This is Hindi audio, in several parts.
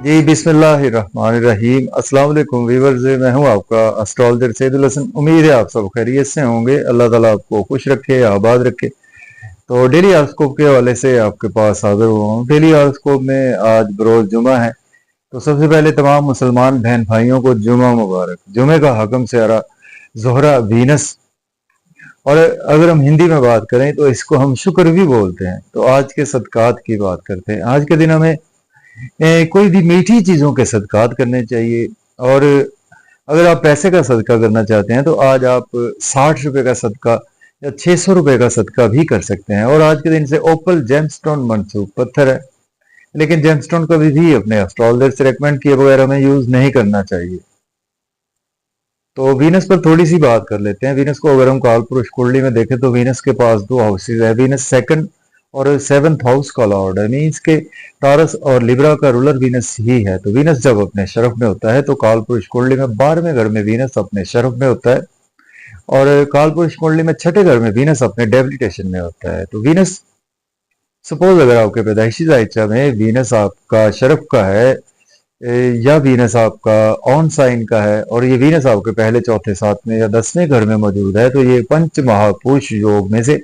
जी बिस्मिल्लाहिर्रहमानिर्रहीम। अस्सलाम वालेकुम व्यूअर्स, मैं हूं आपका एस्ट्रोलॉजर सैदुल हसन। उम्मीद है आप सब खैरियत से होंगे। अल्लाह ताला आपको खुश रखे, आबाद रखे। तो डेली हॉरोस्कोप के हवाले से आपके पास हाजिर हुआ हूं। डेली हॉरोस्कोप में आज बरोज जुमा है, तो सबसे पहले तमाम मुसलमान बहन भाइयों को जुमा मुबारक। जुमे का हकम सियारा जोहरा वीनस, और अगर हम हिंदी में बात करें तो इसको हम शुक्र भी बोलते हैं। तो आज के सदकात की बात करते हैं। आज के दिन हमें कोई भी मीठी चीजों के सदकात करने चाहिए। और अगर आप पैसे का सदका करना चाहते हैं तो आज आप 60 रुपए का सदका या 600 रुपए का सदका भी कर सकते हैं। और आज के दिन से ओपल जेमस्टोन मनसूब पत्थर है, लेकिन जेमस्टोन कभी भी अपने एस्ट्रोलजर से रेकमेंड किए बगैर हमें यूज नहीं करना चाहिए। तो वीनस पर थोड़ी सी बात कर लेते हैं। वीनस को अगर हम काल पुरुष कुंडली में देखें तो वीनस के पास दो हाउसेज है। वीनस सेकंड और सेवंथ हाउस का लॉर्ड है, मीन्स के टारस और लिब्रा का रूलर वीनस ही है। तो वीनस जब अपने शरफ में होता है तो काल पुरुष कुंडली में 12वें घर में वीनस अपने शरफ में होता है, और काल पुरुष कुंडली में छठे घर में वीनस अपने डेबिलिटेशन में होता है। तो वीनस सपोज अगर आपके पैदाइशी जायचा में वीनस आपका शरफ का है, या वीनस आपका ऑन साइन का है, और ये वीनस आपके पहले चौथे सातवें या 10वें घर में मौजूद है, तो ये पंच महापुरुष योग में से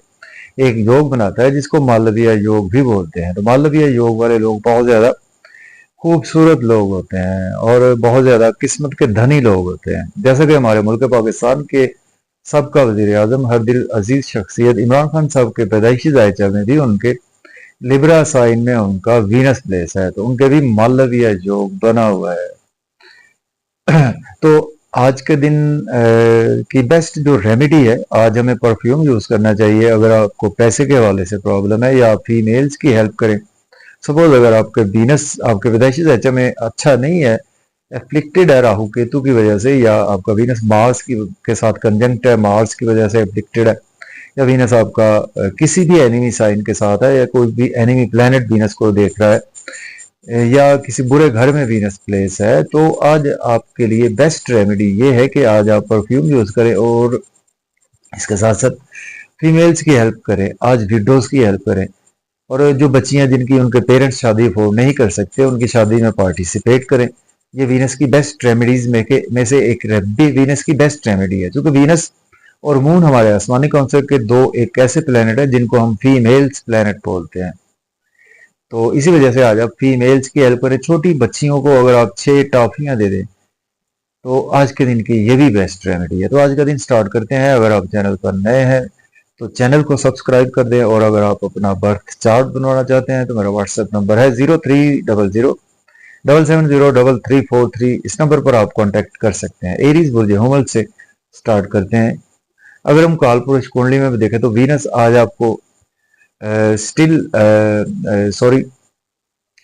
एक योग बनाता है जिसको मालवीय योग भी बोलते हैं। तो मालवीय योग वाले लोग बहुत ज्यादा खूबसूरत लोग होते हैं और बहुत ज्यादा किस्मत के धनी लोग होते हैं। जैसे कि हमारे मुल्क पाकिस्तान के सबका वजीर आजम हर दिल अजीज शख्सियत इमरान खान साहब के पैदाइशी जायचा में भी उनके लिब्रा साइन में उनका वीनस प्लेस है, तो उनके भी मालवीय योग बना हुआ है। तो आज के दिन की बेस्ट जो रेमेडी है, आज हमें परफ्यूम यूज करना चाहिए अगर आपको पैसे के हवाले से प्रॉब्लम है या फीमेल्स की हेल्प करें। सपोज अगर आपके वीनस आपके विदेशी जैचा में अच्छा नहीं है, एफ्लिक्टेड है राहु केतु की वजह से, या आपका वीनस मार्स की के साथ कंजंक्ट है, मार्स की वजह से एफ्लिक्टेड है, या वीनस आपका किसी भी एनिमी साइन के साथ है, या कोई भी एनिमी प्लेनेट वीनस को देख रहा है, या किसी बुरे घर में वीनस प्लेस है, तो आज आपके लिए बेस्ट रेमेडी ये है कि आज आप परफ्यूम यूज करें और इसके साथ साथ फीमेल्स की हेल्प करें, आज विडोज की हेल्प करें। और जो बच्चियां जिनकी उनके पेरेंट्स शादी अफोर्ड नहीं कर सकते, उनकी शादी में पार्टिसिपेट करें। ये वीनस की बेस्ट रेमेडीज में से एक वीनस की बेस्ट रेमेडी है, क्योंकि वीनस और मून हमारे आसमानी काउंसिल के दो एक ऐसे प्लेनेट है जिनको हम फीमेल्स प्लेनेट बोलते हैं। तो इसी वजह से आज आप फीमेल्स की हेल्प करें। छोटी बच्चियों को अगर आप 6 टॉफियां दे दें तो आज के दिन की ये भी बेस्ट रेमेडी है। तो आज का दिन स्टार्ट करते हैं। अगर आप चैनल पर नए हैं तो चैनल को सब्सक्राइब कर दें, और अगर आप अपना बर्थ चार्ट बनवाना चाहते हैं तो मेरा व्हाट्सएप नंबर है 0300770343। इस नंबर पर आप कांटेक्ट कर सकते हैं। एरीज बुर्ज हुमल से स्टार्ट करते हैं। अगर हम काल पुरुष कुंडली में भी देखें तो वीनस आज आपको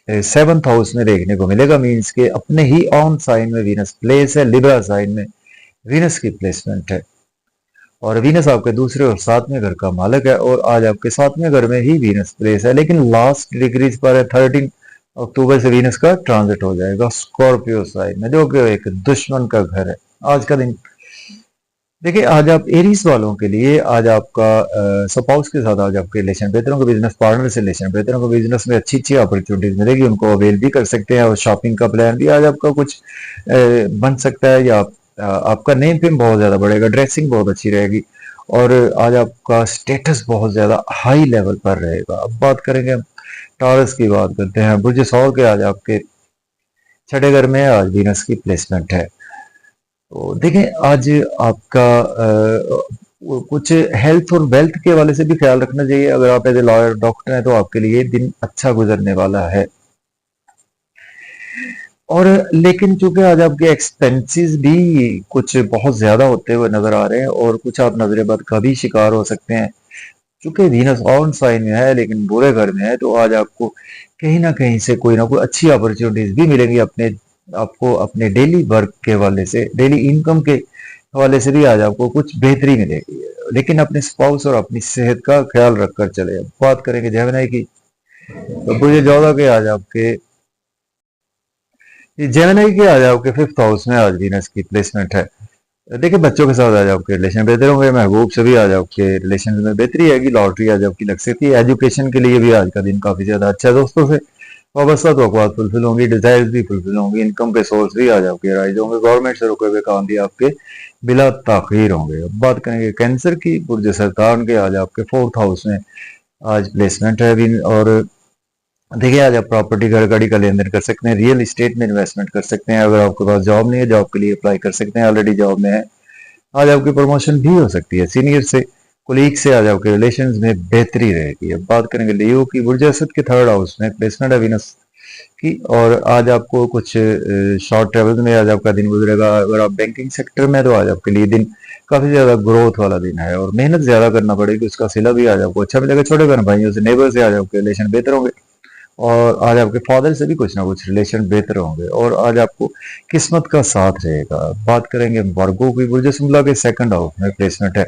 सेवंथ हाउस में देखने को मिलेगा, मीन्स के अपने ही ऑन साइन में वीनस प्लेस है, लिब्रा साइन में वीनस की प्लेसमेंट है, और वीनस आपके दूसरे और सातवें घर का मालिक है, और आज आपके सातवें घर में ही वीनस प्लेस है। लेकिन लास्ट डिग्रीज पर है, 13 अक्टूबर से वीनस का ट्रांजिट हो जाएगा स्कॉर्पियो साइन में, जो कि एक दुश्मन का घर है। आज का दिन देखिए, आज आप एरीज वालों के लिए आज आपका सपाउस के साथ आज आपके रिलेशन बेहतर होंगे, बिजनेस पार्टनर से रिलेशन बेहतर होंगे, बिजनेस में अच्छी अच्छी अपॉर्चुनिटीज मिलेगी, उनको अवेल भी कर सकते हैं। और शॉपिंग का प्लान भी आज आपका कुछ बन सकता है, या आपका नेम फेम बहुत ज्यादा बढ़ेगा, ड्रेसिंग बहुत अच्छी रहेगी, और आज आपका स्टेटस बहुत ज्यादा हाई लेवल पर रहेगा। अब बात करेंगे हम टॉरस की, बात करते हैं बुर्ज सौर के। आज आपके छठे घर में आज वीनस की प्लेसमेंट है। तो देखें, आज आपका कुछ हेल्थ और वेल्थ के हवाले से भी ख्याल रखना चाहिए। अगर आप एज ए लॉयर डॉक्टर हैं तो आपके लिए दिन अच्छा गुजरने वाला है। और लेकिन चूंकि आज आपके एक्सपेंसेस भी कुछ बहुत ज्यादा होते हुए नजर आ रहे हैं, और कुछ आप नजर बद का भी शिकार हो सकते हैं। चूंकि वीनस ऑन साइन में है लेकिन बुरे घर में है, तो आज आपको कहीं ना कहीं से कोई ना कोई अच्छी अपॉर्चुनिटीज भी मिलेंगी आपको अपने डेली वर्क के हवाले से, डेली इनकम के हवाले से भी आज आपको कुछ बेहतरी मिलेगी। लेकिन अपने स्पाउस और अपनी सेहत का ख्याल रखकर चले। अब बात करेंगे जेमिनी की, तो बुर्ज जोधा के आज आपके जेमिनी के आज आपके 5th हाउस में आज वीनस की प्लेसमेंट है। देखिए, बच्चों के साथ आज आपके रिलेशन बेहतर होंगे, महबूब से भी आज आपके रिलेशन में बेहतरी आएगी, लॉटरी आज आपकी लग सकती है। एजुकेशन के लिए भी आज का दिन काफी ज्यादा अच्छा है। दोस्तों से वाबस्ता तो फुलफिल होंगी, डिजायर्स भी फुलफिल होंगी, इनकम के सोर्स भी आज आपके राइज होंगे, गवर्नमेंट से रुके हुए काम भी आपके बिला ताखीर होंगे। अब बात करेंगे कैंसर की, बुर्ज सरतान के आज आपके 4th हाउस में आज प्लेसमेंट है अभी। और देखिए आज आप प्रॉपर्टी घर गाड़ी का लेन देन कर सकते हैं, रियल इस्टेट में इन्वेस्टमेंट कर सकते हैं। अगर आपके पास जॉब नहीं है, जॉब के लिए अप्लाई कर सकते हैं, ऑलरेडी जॉब में है, आज आपकी प्रमोशन भी हो सकती है। सीनियर से, कोलीग से आज आपके रिलेशंस में बेहतरी रहेगी। अब बात करेंगे लियो की, बुर्ज असद के 3rd हाउस में प्लेसमेंट है वीनस की। और आज आपको कुछ शॉर्ट ट्रेवल में आज आपका दिन गुजरेगा। अगर आप बैंकिंग सेक्टर में, तो आज आपके लिए दिन काफी ज्यादा ग्रोथ वाला दिन है और मेहनत ज्यादा करना पड़ेगी, उसका सिला भी आज आपको अच्छा मिलेगा। छोटे बहन भाइयों से, नेबर से आज आपके रिलेशन बेहतर होंगे और आज आपके फादर से भी कुछ ना कुछ रिलेशन बेहतर होंगे और आज आपको किस्मत का साथ रहेगा। बात करेंगे वर्गो की, बुर्ज शुमला के 2nd हाउस में प्लेसमेंट है।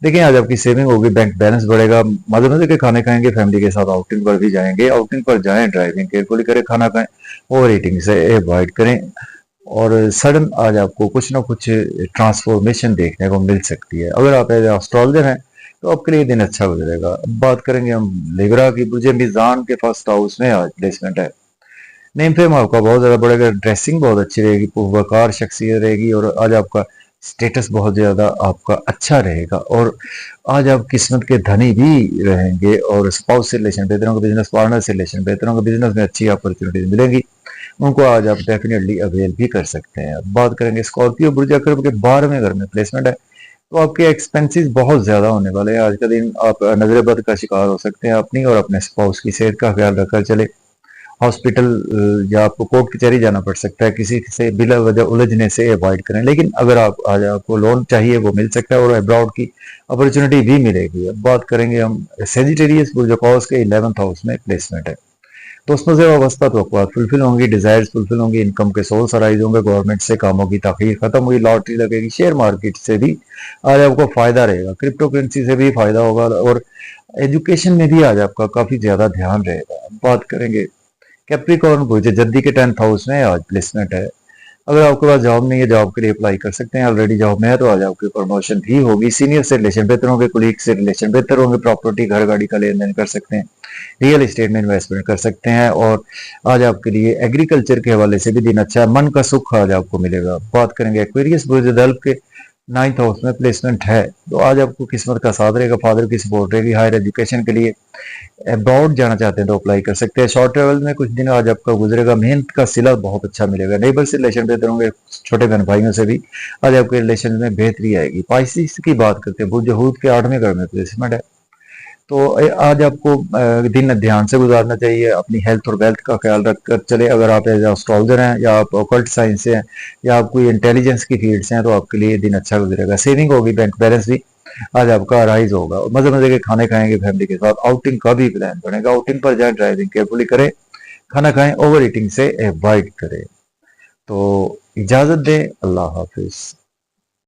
देखिए आज आपकी सेविंग होगी, बैंक बैलेंस बढ़ेगा, मजे मजे के खाने खाएंगे, फैमिली के साथ आउटिंग पर भी जाएंगे। आउटिंग पर जाएं, ड्राइविंग केयरफुली करें, खाना खाएं, ओवर ईटिंग से अवॉइड करें। और सडन आज आपको कुछ ना कुछ ट्रांसफॉर्मेशन देखने को मिल सकती है। अगर आप एज एस्ट्रोलॉजर हैं तो आपके लिए दिन अच्छा गुजरेगा। अब बात करेंगे हम लिब्रा की, बुर्ज मीजान के 1st हाउस में आज प्लेसमेंट है। नेम फेम आपका बहुत ज्यादा बढ़ेगा, ड्रेसिंग बहुत अच्छी रहेगी, वकार शख्सियत रहेगी और आज आपका स्टेटस बहुत ज्यादा आपका अच्छा रहेगा। और आज आप किस्मत के धनी भी रहेंगे और स्पाउस से रिलेशन बेहतर होंगे, बिजनेस पार्टनर से रिलेशन बेहतर होंगे, बिजनेस में अच्छी अपॉर्चुनिटीज मिलेंगी, उनको आज आप डेफिनेटली अवेल भी कर सकते हैं। अब बात करेंगे स्कॉर्पियो, बुर्ज अकरब के 12वें घर में प्लेसमेंट है, तो आपके एक्सपेंसेस बहुत ज्यादा होने वाले हैं। आज का दिन आप नजर बद का शिकार हो सकते हैं। अपनी और अपने स्पाउस की सेहत का ख्याल रखकर चले। हॉस्पिटल या आपको कोर्ट कचहरी जाना पड़ सकता है, किसी से बिला वजह उलझने से अवॉइड करें। लेकिन अगर आप आज आपको लोन चाहिए वो मिल सकता है और अब्रॉड की अपॉर्चुनिटी भी मिलेगी। अब बात करेंगे हम सेजिटेरियस, बुर्ज ऑफ के 11th हाउस में प्लेसमेंट है, दोस्तों से वाबस्ता तो फुलफिल होंगी, डिजायर्स फुलफिल होंगी, इनकम के सोर्स अराइज होंगे, गवर्नमेंट से कामों की ताखीर खत्म हुई, लॉटरी लगेगी, शेयर मार्केट से भी आज आपको फायदा रहेगा, क्रिप्टो करेंसी से भी फायदा होगा और एजुकेशन में भी आज आपका काफी ज्यादा ध्यान रहेगा। बात करेंगे कैप्रिकॉर्न, बुर्ज जद्दी के 10th हाउस में आज प्लेसमेंट है। अगर आपके पास जॉब नहीं है, जॉब के लिए अप्लाई कर सकते हैं, ऑलरेडी जॉब में है तो आज आपकी प्रमोशन भी होगी। सीनियर से रिलेशन बेहतर होंगे, कुलीग से रिलेशन बेहतर होंगे, प्रॉपर्टी घर गाड़ी का लेन देन कर सकते हैं, रियल एस्टेट में इन्वेस्टमेंट कर सकते हैं। और आज आपके लिए एग्रीकल्चर के हवाले से भी दिन अच्छा है, मन का सुख आज आपको मिलेगा। बात करेंगे एक्वेरियस, बुर्ज दल्फ के 9th हाउस में प्लेसमेंट है, तो आज आपको किस्मत का साथ रहेगा, फादर की सपोर्ट रहेगी। हायर एजुकेशन के लिए अब्रॉड जाना चाहते हैं तो अप्लाई कर सकते हैं। शॉर्ट ट्रेवल में कुछ दिन आज आपका गुजरेगा, मेहनत का सिला बहुत अच्छा मिलेगा, नेबर से रिलेशन बेहतर होंगे, छोटे बहन भाइयों से भी आज आपके रिलेशन में बेहतरी आएगी। पाइसिस की बात करते हैं, बुर्ज हूत के 8वें घर में प्लेसमेंट है, तो आज आपको दिन ध्यान से गुजारना चाहिए, अपनी हेल्थ और वेल्थ का ख्याल रखकर चले। अगर आप एज एस्ट्रोलॉजर हैं या आप ऑकल्ट साइंस से हैं या आप कोई इंटेलिजेंस की फील्ड से हैं तो आपके लिए दिन अच्छा गुजरेगा। सेविंग होगी, बैंक बैलेंस भी आज आपका राइज होगा, मजे मजे के खाने खाएंगे फैमिली के साथ, आउटिंग का भी प्लान बनेगा, आउटिंग पर जाए, ड्राइविंग केयरफुली करें, खाना खाएं, ओवर ईटिंग से अवॉइड करें। तो इजाजत दें, अल्लाह हाफिज।